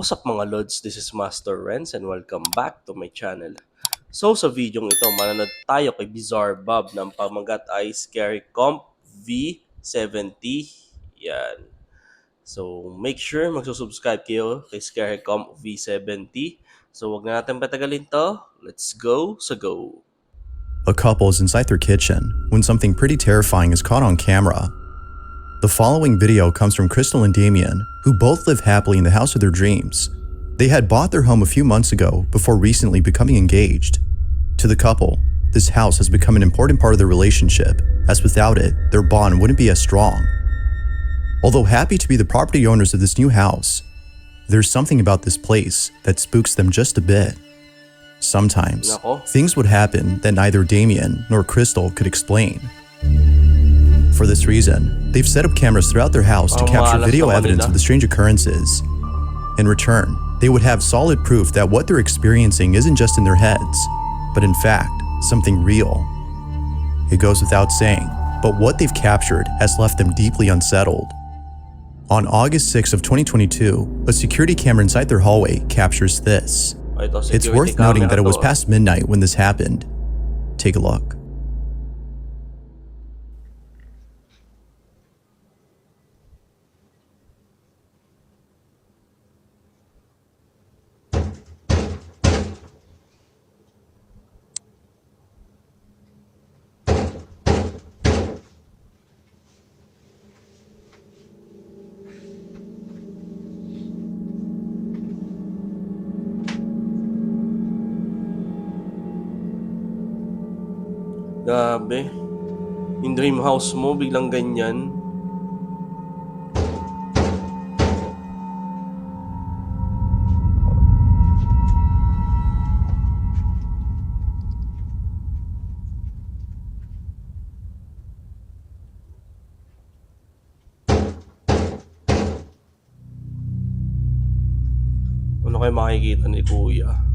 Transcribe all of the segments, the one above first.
What's up mga lods, this is Master Renz and welcome back to my channel. So sa video ito, manonood tayo kay Bizarre Bob ng pamagat ay Scary Comp V70. Yan. So make sure magsusubscribe kayo kay Scary Comp V70. So wag na natin patagalin to. Let's go sa go. A couple is inside their kitchen when something pretty terrifying is caught on camera. The following video comes from Crystal and Damien, who both live happily in the house of their dreams. They had bought their home a few months ago before recently becoming engaged. To the couple, this house has become an important part of their relationship, as without it, their bond wouldn't be as strong. Although happy to be the property owners of this new house, there's something about this place that spooks them just a bit. Sometimes, things would happen that neither Damien nor Crystal could explain. For this reason, they've set up cameras throughout their house to capture video evidence of the strange occurrences. In return, they would have solid proof that what they're experiencing isn't just in their heads, but in fact, something real. It goes without saying, but what they've captured has left them deeply unsettled. On August 6 of 2022, a security camera inside their hallway captures this. It's worth noting that it was past midnight when this happened. Take a look. Grabe. Yung dream house mo, biglang ganyan. Ano kayo makikita ni Kuya?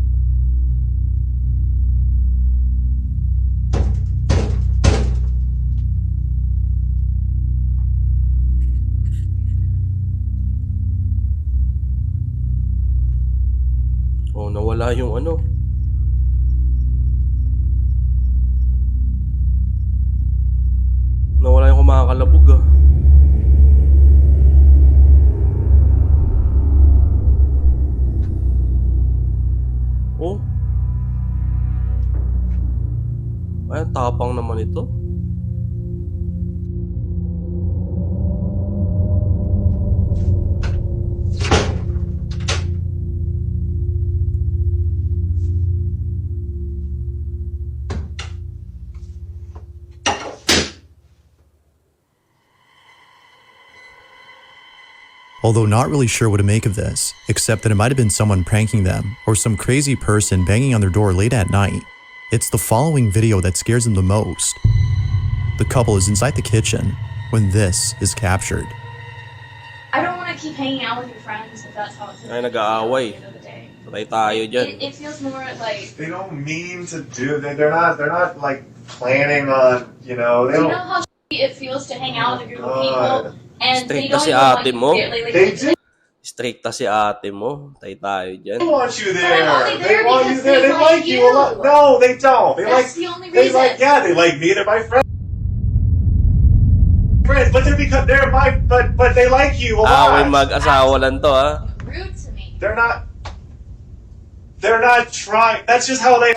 Oh, nawala yung ano. Nawala yung kumakalabog ah. Oh. Ay, tapang naman ito. Although not really sure what to make of this, except that it might have been someone pranking them or some crazy person banging on their door late at night, it's the following video that scares them the most. The couple is inside the kitchen when this is captured. I don't want to keep hanging out with your friends if that's how it's Ay, nag-aaway. Patay tayo dyan. It feels more like they don't mean to do. They're not like planning on. You know. They do you don't. know how it feels to hang out with a group of people and they Strikta don't si even ate mo. They do. Strikta si ate mo. Patay tayo dyan. They want you there. But I'm only there They want you because there. they They like you a lot. you. No, they don't. They That's like. the only They reason. like. Yeah, they like me. They're my friends. But they're because they're my. But they like you a lot. Away mag-asawa lang to ha. Rude to me. They're not. They're not trying. That's just how they.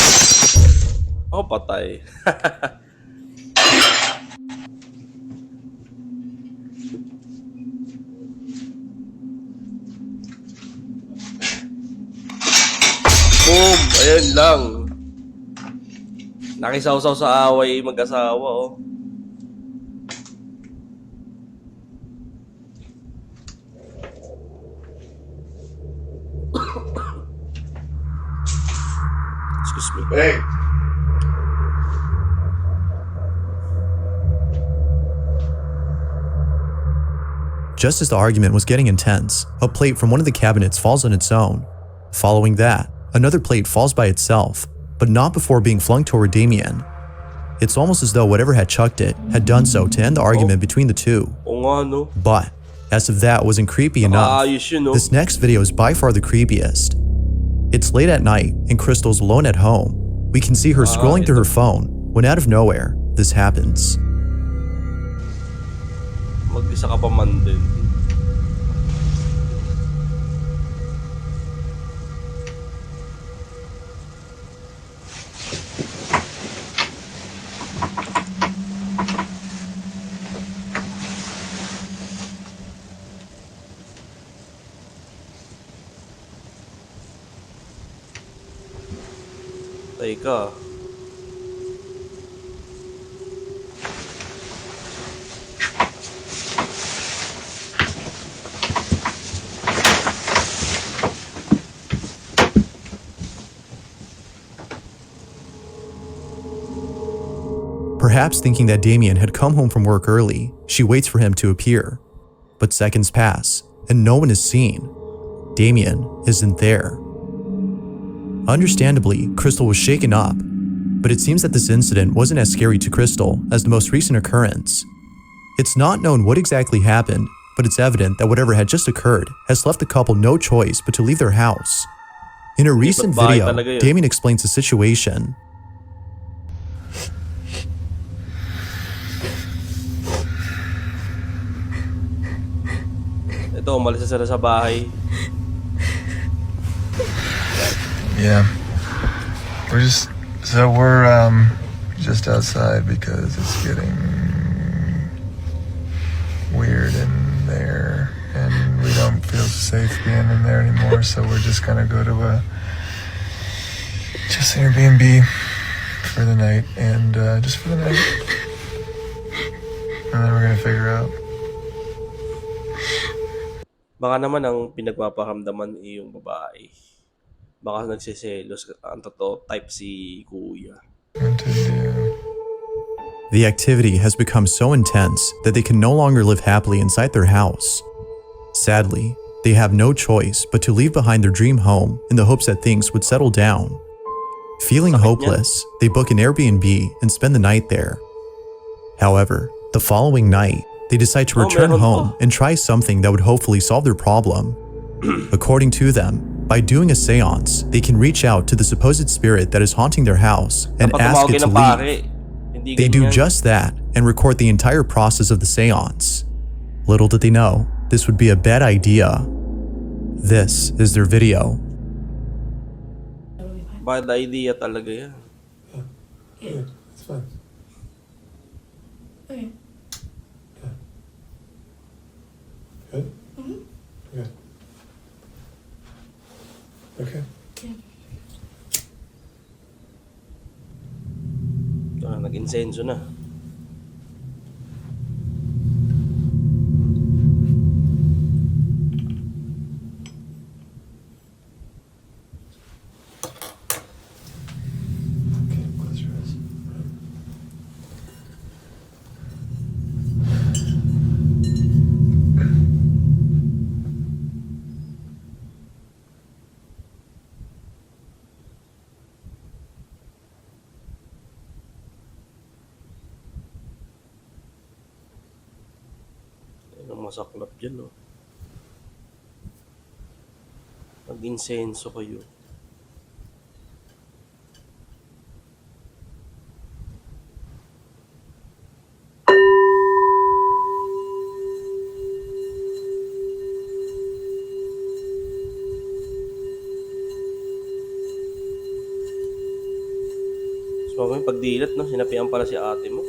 Oh, patay. Boom! Ayan lang. Nakisawsaw sa away mag-asawa, oh. Excuse me. Hey. Just as the argument was getting intense, a plate from one of the cabinets falls on its own. Following that, another plate falls by itself, but not before being flung toward Damien. It's almost as though whatever had chucked it had done so to end the argument between the two. Oo nga, no? But As if that wasn't creepy enough, Ayos yun, no? this next video is by far the creepiest. It's late at night and Crystal's alone at home. We can see her scrolling through her phone when out of nowhere, this happens. Mag-isa ka pa man din. Teka. Perhaps thinking that Damien had come home from work early, she waits for him to appear. But seconds pass, and no one is seen. Damien isn't there. Understandably, Crystal was shaken up, but it seems that this incident wasn't as scary to Crystal as the most recent occurrence. It's not known what exactly happened, but it's evident that whatever had just occurred has left the couple no choice but to leave their house. In a recent bahay video, talaga yun. Damien explains the situation. Ito, umalis na sila sa bahay. Yeah. We're just just outside because it's getting weird in there and we don't feel safe being in there anymore, so we're just gonna go to just Airbnb for the night and just for the night. And then we're gonna figure out. Baka naman ang pinagpaparamdaman yung babae. Baka nagsiselos. Ang totoo, type si kuya. What to do. The activity has become so intense that they can no longer live happily inside their house. Sadly, they have no choice but to leave behind their dream home in the hopes that things would settle down. Feeling hopeless, they book an Airbnb and spend the night there. However, the following night, they decide to return meron home pa. and try something that would hopefully solve their problem. According to them, by doing a seance, they can reach out to the supposed spirit that is haunting their house and Dapat ask tumawag it kayo to ng leave. pare. Hindi They do ganyan. just that and record the entire process of the seance. Little did they know, this would be a bad idea. This is their video. Bad idea talaga yan. Yeah, it's fine. Okay. Good? Good. Okay. Nag-insenso na. Okay, close your eyes. Yan ang masaklap dyan, no? Nag-insenso kayo. So, mamaya pagdilat, no? Sinapian pala si ate mo.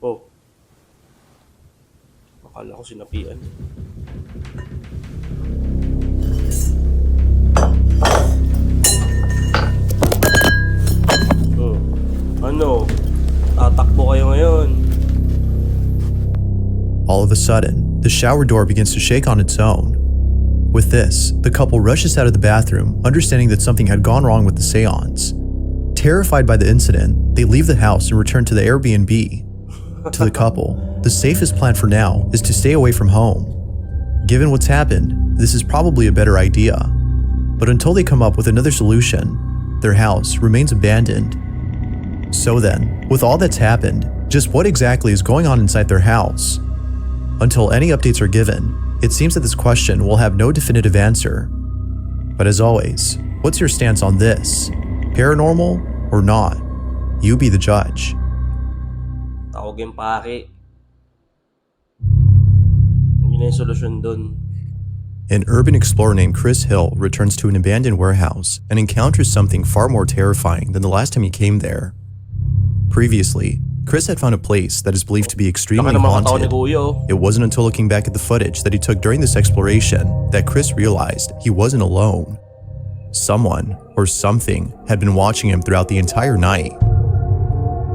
Oh. Akala ko sinapian. Oh. Ano? Tatakbo kayo ngayon. All of a sudden, the shower door begins to shake on its own. With this, the couple rushes out of the bathroom, understanding that something had gone wrong with the seance. Terrified by the incident, they leave the house and return to the Airbnb. To the couple, the safest plan for now is to stay away from home. Given what's happened, this is probably a better idea. But until they come up with another solution, their house remains abandoned. So then, with all that's happened, just what exactly is going on inside their house? Until any updates are given, it seems that this question will have no definitive answer. But as always, what's your stance on this? Paranormal or not? You be the judge. Tawag yung pake. Yun na yung solusyon dun. An urban explorer named Chris Hill returns to an abandoned warehouse and encounters something far more terrifying than the last time he came there. Previously, Chris had found a place that is believed to be extremely Laki ng mga tao ni haunted. Kuya, oh. It wasn't until looking back at the footage that he took during this exploration that Chris realized he wasn't alone. Someone or something had been watching him throughout the entire night.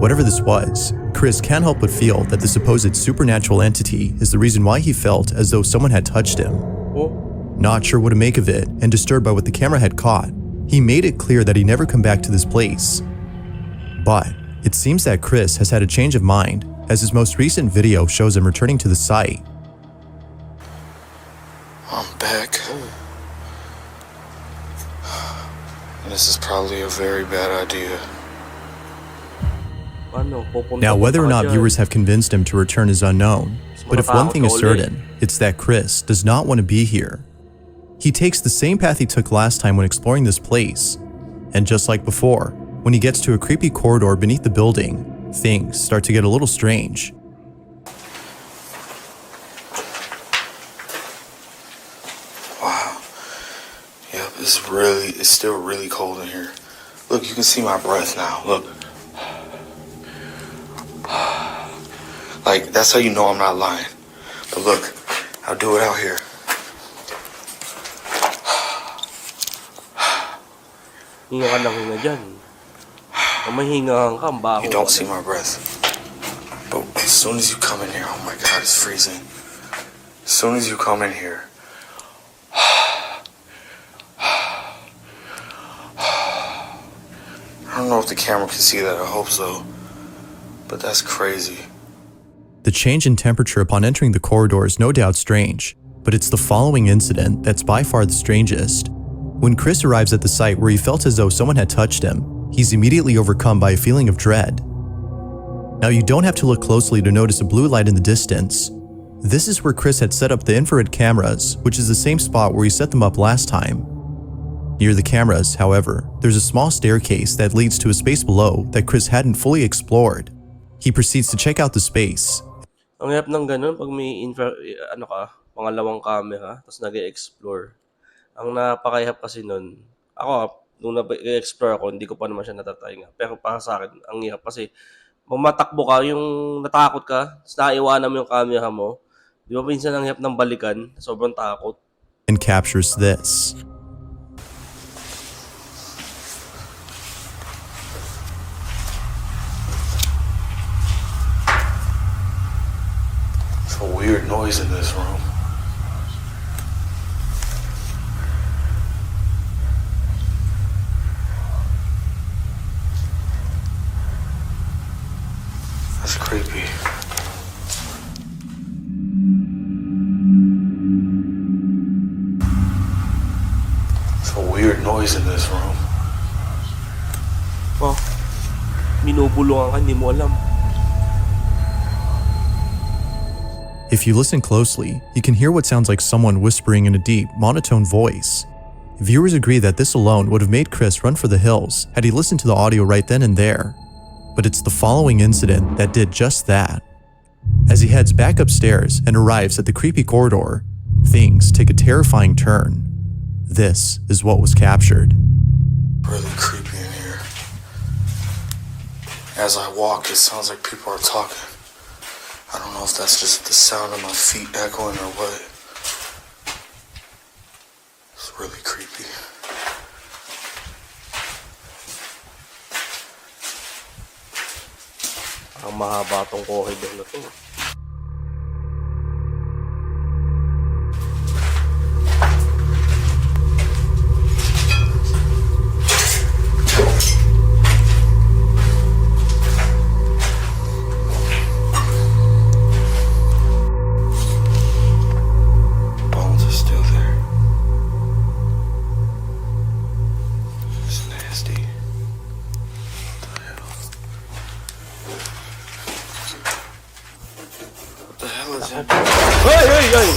Whatever this was, Chris can't help but feel that the supposed supernatural entity is the reason why he felt as though someone had touched him. Oh, Not sure what to make of it and disturbed by what the camera had caught, he made it clear that he'd never come back to this place. But it seems that Chris has had a change of mind, as his most recent video shows him returning to the site. I'm back. This is probably a very bad idea. ano, pupunta Now, whether or ka not dyan. viewers have convinced him to return is unknown, but if one thing is certain, it's that Chris does not want to be here. He takes the same path he took last time when exploring this place, and just like before, when he gets to a creepy corridor beneath the building, things start to get a little strange. Wow. Yep, it's still really cold in here. Look, you can see my breath now. Look. Like, that's how you know I'm not lying. But look, I'll do it out here. Hinga ka ng hinga dyan. Kung may hingahan ka, ang baho. You don't see my breath. But as soon as you come in here, oh my God, it's freezing. As soon as you come in here, I don't know if the camera can see that, I hope so. But that's crazy. The change in temperature upon entering the corridor is no doubt strange, but it's the following incident that's by far the strangest. When Chris arrives at the site where he felt as though someone had touched him, he's immediately overcome by a feeling of dread. Now, you don't have to look closely to notice a blue light in the distance. This is where Chris had set up the infrared cameras, which is the same spot where he set them up last time. Near the cameras, however, there's a small staircase that leads to a space below that Chris hadn't fully explored. He proceeds to check out the space. Ang hirap ng ganun pag may pangalawang camera, tapos nag-explore. Ang napakahirap kasi nun, ako, nung nag-explore ako, hindi ko pa naman siya natatay nga. Pero para sa akin, ang hirap kasi, matakbo ka, yung natakot ka, tapos naiwanan mo yung camera mo. Di ba minsan ang hirap ng balikan, sobrang takot. And captures this. It's a weird noise in this room. That's creepy. It's a weird noise in this room. Oh, minubulungan ka, hindi mo alam. If you listen closely, you can hear what sounds like someone whispering in a deep, monotone voice. Viewers agree that this alone would have made Chris run for the hills had he listened to the audio right then and there. But it's the following incident that did just that. As he heads back upstairs and arrives at the creepy corridor, things take a terrifying turn. This is what was captured. Really creepy in here. As I walk, it sounds like people are talking. I don't know if that's just the sound of my feet echoing or what. It's really creepy. Ang mahaba tong corridor na to. Bones are still there.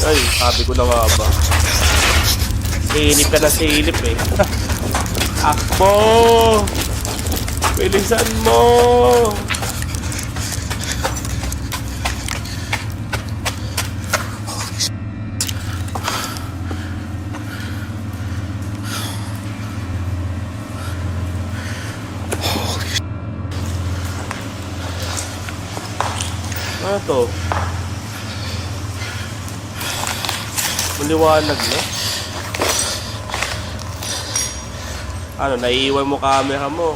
Ay, sabi ko na nga ba. Silip ka na silip eh. Akbo! Bilisan mo! Ano to? Maliwanag na? Ano, naiiwan mo camera mo?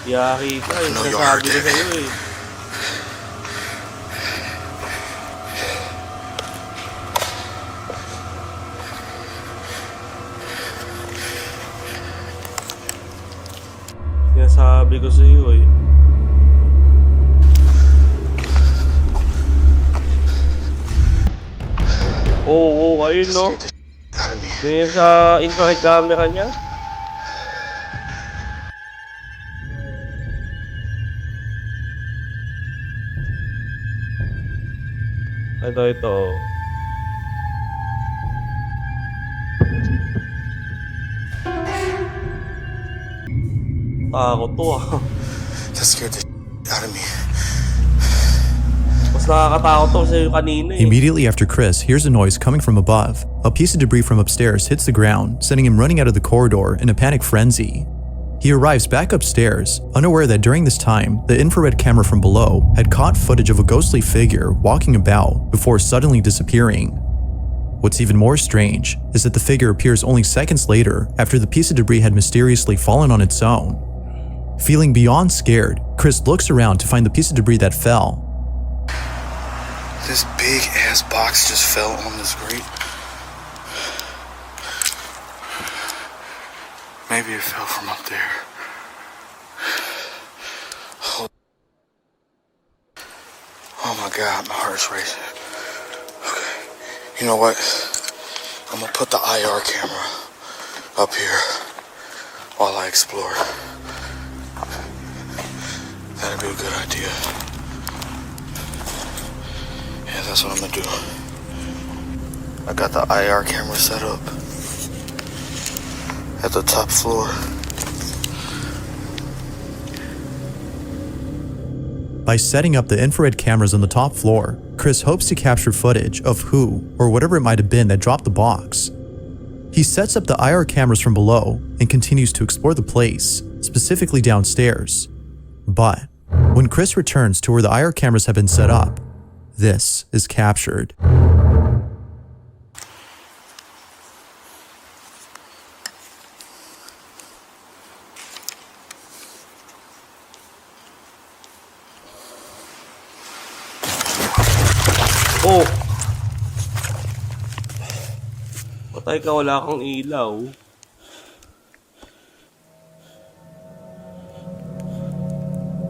Yaki ka, yung sinasabi ko sa'yo eh. Sinasabi ko sa'yo eh. Oo, ayun no. Ganyan sa infrared camera niya. Ito. Takot to ah. That scared the out of me. Mas nakakatakot to sa'yo kanina eh. Immediately after Chris hears a noise coming from above, a piece of debris from upstairs hits the ground, sending him running out of the corridor in a panic frenzy. He arrives back upstairs, unaware that during this time, the infrared camera from below had caught footage of a ghostly figure walking about before suddenly disappearing. What's even more strange is that the figure appears only seconds later after the piece of debris had mysteriously fallen on its own. Feeling beyond scared, Chris looks around to find the piece of debris that fell. This big ass box just fell on this grate. Maybe it fell from up there. Oh my God, my heart's racing. Okay, you know what? I'm gonna put the IR camera up here while I explore. That'd be a good idea. Yeah, that's what I'm gonna do. I got the IR camera set up at the top floor. By setting up the infrared cameras on the top floor, Chris hopes to capture footage of who or whatever it might have been that dropped the box. He sets up the IR cameras from below and continues to explore the place, specifically downstairs. But when Chris returns to where the IR cameras have been set up, this is captured. Oh! Patay ka, wala kang ilaw.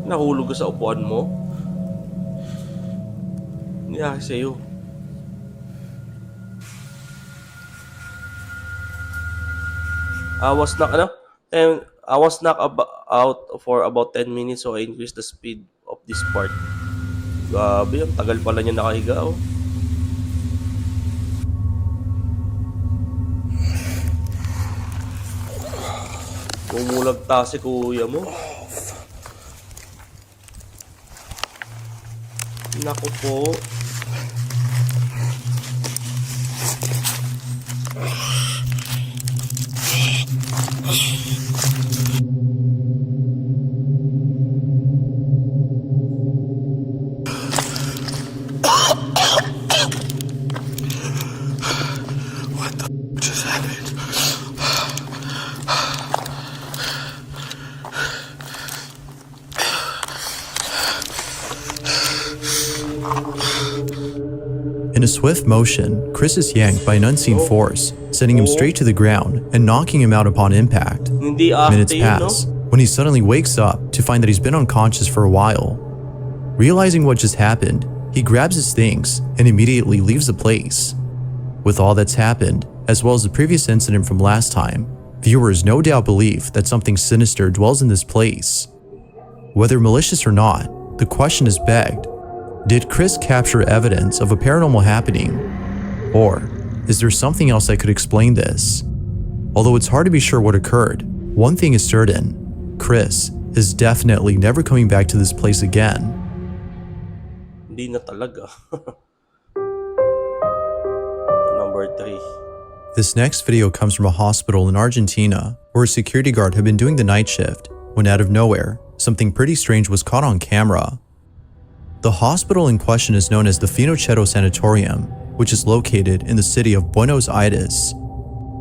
Nahulog ka sa upuan mo? Nangyari sa'yo. I was knocked out for about 10 minutes, so I increased the speed of this part. Grabe, ang tagal pala niya nakahiga, oh. Bumulagta si kuya mo. Naku po. What the just happened? In a swift motion, Chris is yanked by an unseen force, sending him straight to the ground and knocking him out upon impact. Hindi after Minutes yun, no? pass, when he suddenly wakes up to find that he's been unconscious for a while. Realizing what just happened, he grabs his things and immediately leaves the place. With all that's happened, as well as the previous incident from last time, viewers no doubt believe that something sinister dwells in this place. Whether malicious or not, the question is begged: did Chris capture evidence of a paranormal happening? Or is there something else that could explain this? Although it's hard to be sure what occurred, one thing is certain: Chris is definitely never coming back to this place again. Hindi na talaga. Number 3. This next video comes from a hospital in Argentina where a security guard had been doing the night shift when out of nowhere, something pretty strange was caught on camera. The hospital in question is known as the Finochetto Sanatorium, which is located in the city of Buenos Aires.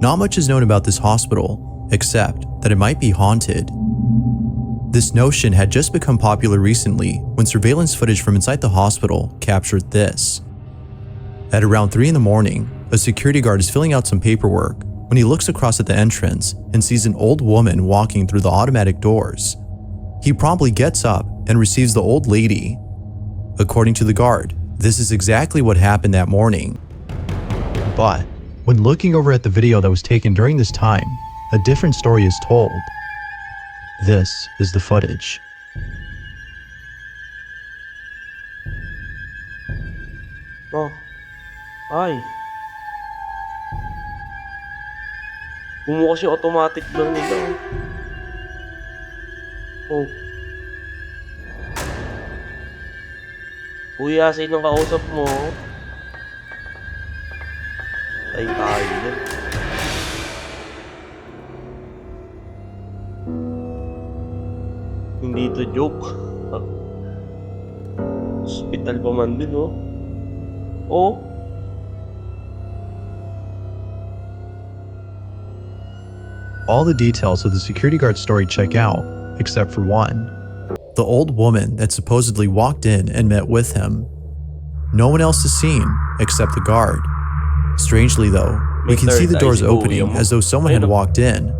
Not much is known about this hospital, except that it might be haunted. This notion had just become popular recently when surveillance footage from inside the hospital captured this. At around 3 in the morning, a security guard is filling out some paperwork when he looks across at the entrance and sees an old woman walking through the automatic doors. He promptly gets up and receives the old lady. According to the guard, this is exactly what happened that morning. But when looking over at the video that was taken during this time, a different story is told. This is the footage. Oh. Ay. Bumukas yung automatic door nila. Oh. Kuya, sino kausap mo? Tay tayo dyan. Hindi to joke. Hospital pa man din, oh. Oh. All the details of the security guard story check out, except for one. The old woman that supposedly walked in and met with him. No one else is seen except the guard. Strangely though, we can see the doors opening as though someone had walked in.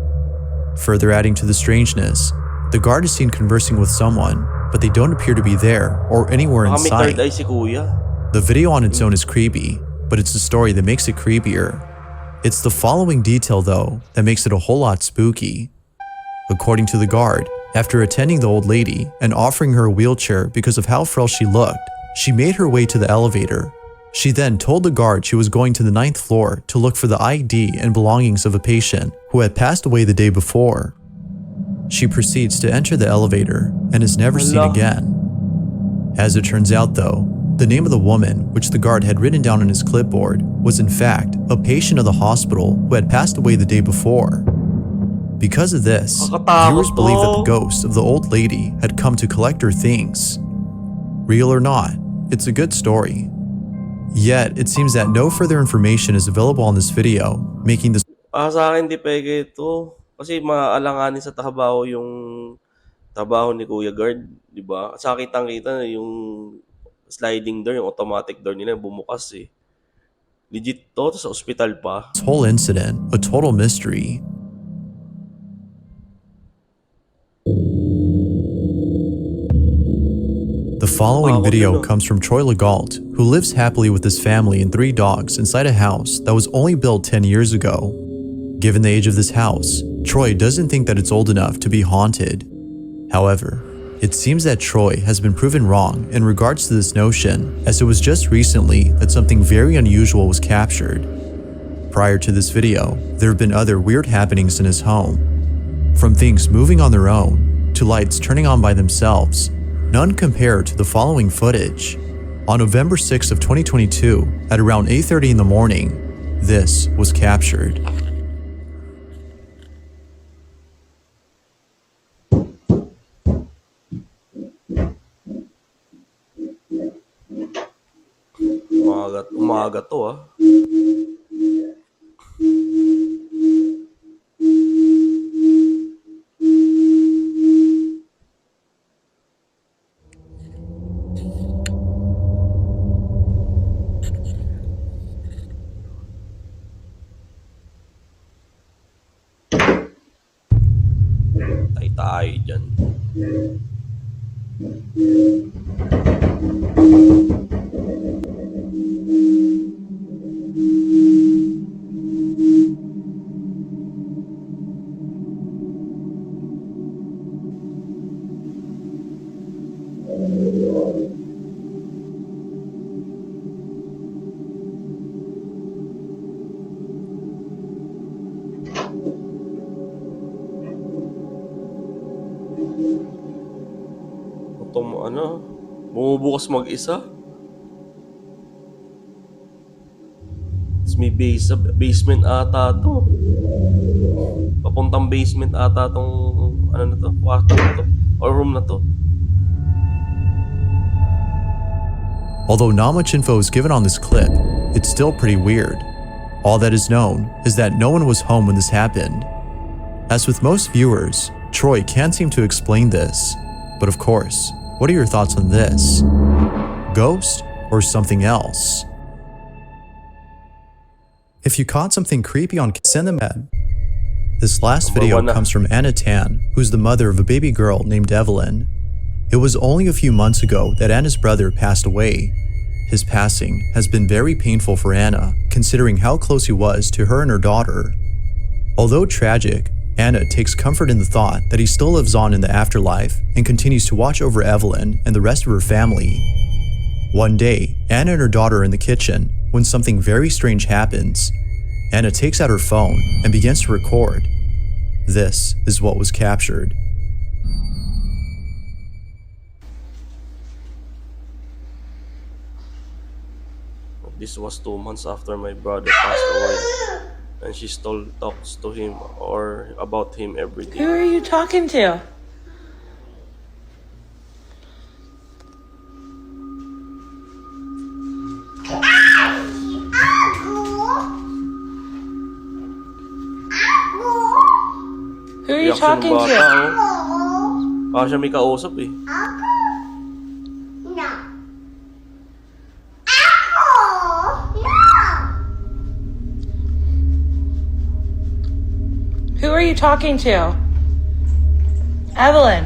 Further adding to the strangeness, the guard is seen conversing with someone, but they don't appear to be there or anywhere in sight. The video on its own is creepy, but it's the story that makes it creepier. It's the following detail though that makes it a whole lot spooky. According to the guard, after attending the old lady and offering her a wheelchair because of how frail she looked, she made her way to the elevator. She then told the guard she was going to the 9th floor to look for the ID and belongings of a patient who had passed away the day before. She proceeds to enter the elevator and is never seen again. As it turns out though, the name of the woman, which the guard had written down on his clipboard, was in fact a patient of the hospital who had passed away the day before. Because of this, viewers believe that the ghost of the old lady had come to collect her things. Real or not, it's a good story. Yet, it seems that no further information is available on this video, making this Sa akin, di pwede ito. Kasi maalanganin sa trabaho yung trabaho ni Kuya Guard, di ba? Sa kitang-kita yung sliding door, yung automatic door nila, bumukas eh. Legit to, sa ospital pa. whole incident a total mystery. The following video comes from Troy Legault, who lives happily with his family and 3 dogs inside a house that was only built 10 years ago. Given the age of this house, Troy doesn't think that it's old enough to be haunted. However, it seems that Troy has been proven wrong in regards to this notion, as it was just recently that something very unusual was captured. Prior to this video, there have been other weird happenings in his home. From things moving on their own, to lights turning on by themselves, none compare to the following footage. On November 6th of 2022, at around 8:30 in the morning, this was captured. Umaga to ah. Tayo dyan. bumubukas mag-isa. Tapos may basement ata to. Papuntang basement ata tong kwarto na to, or room na to. Although not much info is given on this clip, it's still pretty weird. All that is known is that no one was home when this happened. As with most viewers, Troy can't seem to explain this. But of course, what are your thoughts on this? Ghost or something else? If you caught something creepy on, send them at. This last video comes from Anna Tan, who's the mother of a baby girl named Evelyn. It was only a few months ago that Anna's brother passed away. His passing has been very painful for Anna, considering how close he was to her and her daughter. Although tragic, Anna takes comfort in the thought that he still lives on in the afterlife and continues to watch over Evelyn and the rest of her family. One day, Anna and her daughter are in the kitchen when something very strange happens. Anna takes out her phone and begins to record. This is what was captured. This was 2 months after my brother passed away, and she still talks to him or about him every day. Who are you talking to? Who are you Reaction ng talking bata, to? oh. Parang siya may kausap eh. Who are you talking to? Evelyn.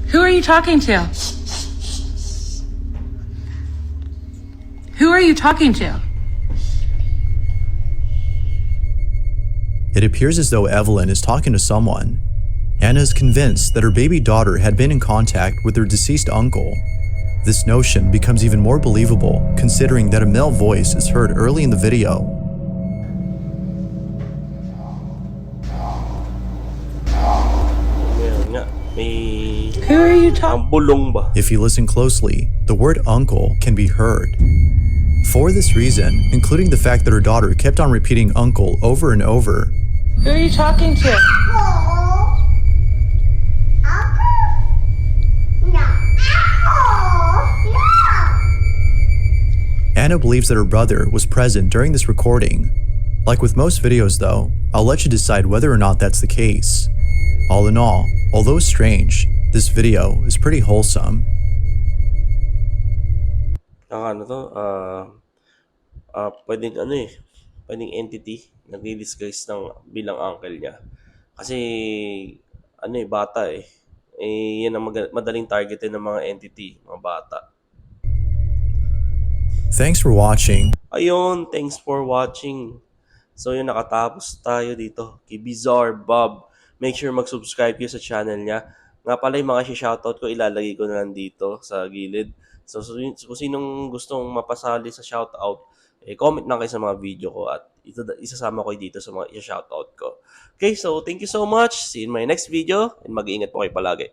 Who are you talking to? Who are you talking to? It appears as though Evelyn is talking to someone. Anna is convinced that her baby daughter had been in contact with her deceased uncle. This notion becomes even more believable considering that a male voice is heard early in the video. Meron nga, may Who are you talking? ang bulong ba? If you listen closely, the word uncle can be heard. For this reason, including the fact that her daughter kept on repeating uncle over and over, Who are you talking to? Anna believes that her brother was present during this recording. Like with most videos though, I'll let you decide whether or not that's the case. All in all, although strange, this video is pretty wholesome. Pwedeng pwedeng entity nagdi-disguise bilang uncle niya. Kasi bata eh. Yan ang madaling targetin ng mga entity, mga bata. Thanks for watching. Ayun, thanks for watching. So yun, nakatapos tayo dito kay Bizarre Bob. Make sure mag-subscribe kayo sa channel niya. Nga pala yung mga shoutout ko, ilalagay ko na lang dito sa gilid. So kung sinong gustong mapasali sa shoutout, comment lang kayo sa mga video ko at isasama ko dito sa mga shoutout ko. Okay, so thank you so much. See you in my next video and mag-iingat po kayo palagi.